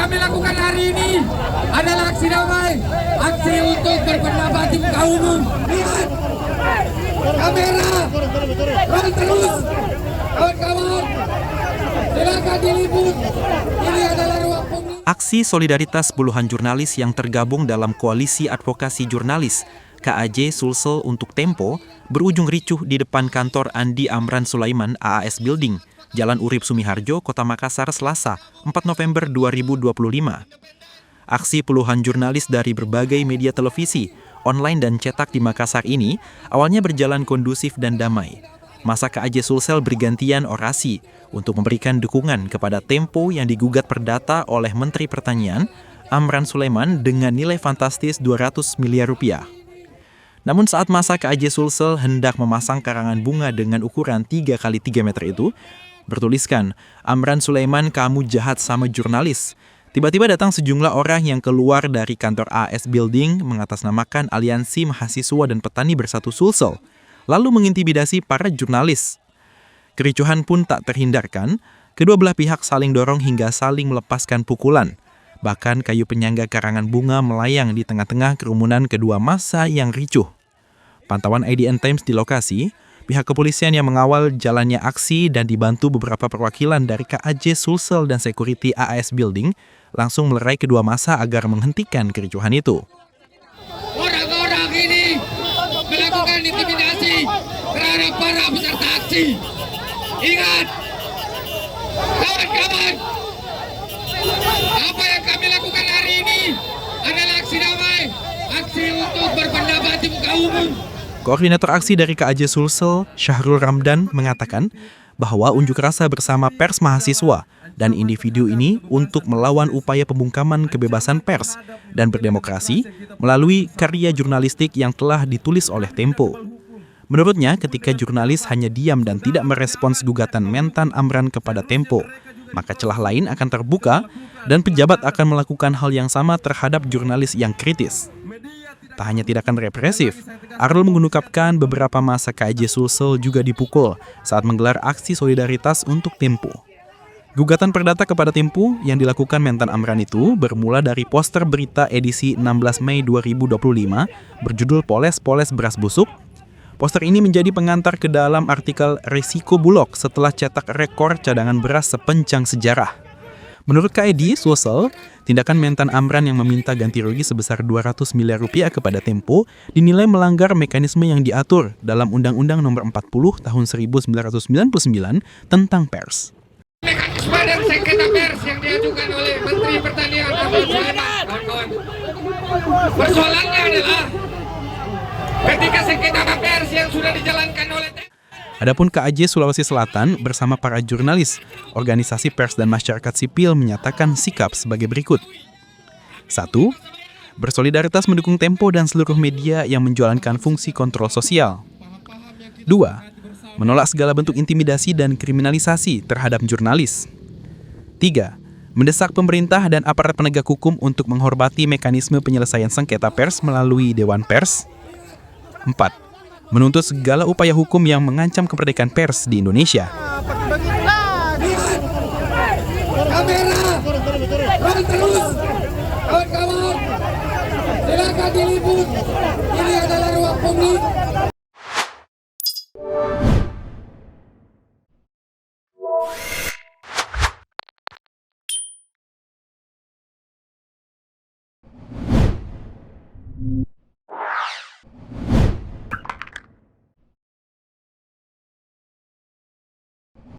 kami lakukan hari ini adalah aksi damai, aksi untuk berpendapat di muka umum. Lihat kamera, roll terus, kawan-kawan, silakan diliput. Ini adalah ruang publik. Aksi solidaritas puluhan jurnalis yang tergabung dalam Koalisi Advokasi Jurnalis KAJ Sulsel untuk Tempo berujung ricuh di depan kantor Andi Amran Sulaiman AAS Building, Jalan Urip Sumiharjo, Kota Makassar, Selasa, 4 November 2025. Aksi puluhan jurnalis dari berbagai media televisi, online dan cetak di Makassar ini awalnya berjalan kondusif dan damai. Masa KAJ Sulsel bergantian orasi untuk memberikan dukungan kepada Tempo yang digugat perdata oleh Menteri Pertanian Amran Sulaiman dengan nilai fantastis 200 miliar rupiah. Namun saat masa KAJ Sulsel hendak memasang karangan bunga dengan ukuran 3 x 3 meter itu, bertuliskan, Amran Sulaiman, kamu jahat sama jurnalis. Tiba-tiba datang sejumlah orang yang keluar dari kantor AS Building mengatasnamakan Aliansi Mahasiswa dan Petani Bersatu Sulsel, lalu mengintimidasi para jurnalis. Kericuhan pun tak terhindarkan, kedua belah pihak saling dorong hingga saling melepaskan pukulan. Bahkan kayu penyangga karangan bunga melayang di tengah-tengah kerumunan kedua massa yang ricuh. Pantauan IDN Times di lokasi, pihak kepolisian yang mengawal jalannya aksi dan dibantu beberapa perwakilan dari KAJ Sulsel dan security AAS Building langsung melerai kedua massa agar menghentikan kericuhan itu. Orang-orang ini melakukan intimidasi terhadap para peserta aksi. Ingat, kawan-kawan, apa yang kami lakukan hari ini adalah aksi damai, aksi untuk berpendapat di muka umum. Koordinator aksi dari KAJ Sulsel, Syahrul Ramdan, mengatakan bahwa unjuk rasa bersama pers mahasiswa dan individu ini untuk melawan upaya pembungkaman kebebasan pers dan berdemokrasi melalui karya jurnalistik yang telah ditulis oleh Tempo. Menurutnya, ketika jurnalis hanya diam dan tidak merespons gugatan Mentan Amran kepada Tempo, maka celah lain akan terbuka dan pejabat akan melakukan hal yang sama terhadap jurnalis yang kritis. Tak hanya tindakan represif, Arul mengungkapkan beberapa massa KAJ Sulsel juga dipukul saat menggelar aksi solidaritas untuk Tempo. Gugatan perdata kepada Tempo yang dilakukan Mentan Amran itu bermula dari poster berita edisi 16 Mei 2025 berjudul Poles-Poles Beras Busuk. Poster ini menjadi pengantar ke dalam artikel Resiko Bulog setelah cetak rekor cadangan beras sepanjang sejarah. Menurut KAJ Sulsel, tindakan Mentan Amran yang meminta ganti rugi sebesar 200 miliar rupiah kepada Tempo dinilai melanggar mekanisme yang diatur dalam Undang-Undang Nomor 40 Tahun 1999 tentang pers. Mekanisme dan sengketa pers yang diajukan oleh Menteri Pertanian Amran Sulaiman, kawan-kawan. Persoalannya adalah ketika sengketa pers yang sudah dijalankan oleh Adapun KAJ Sulawesi Selatan bersama para jurnalis, organisasi pers dan masyarakat sipil menyatakan sikap sebagai berikut. 1. Bersolidaritas mendukung Tempo dan seluruh media yang menjalankan fungsi kontrol sosial. 2. Menolak segala bentuk intimidasi dan kriminalisasi terhadap jurnalis. 3. Mendesak pemerintah dan aparat penegak hukum untuk menghormati mekanisme penyelesaian sengketa pers melalui Dewan Pers. 4. Menuntut segala upaya hukum yang mengancam kemerdekaan pers di Indonesia. kamera, roll terus, kawan-kawan, silakan diliput. Ini adalah ruang publik.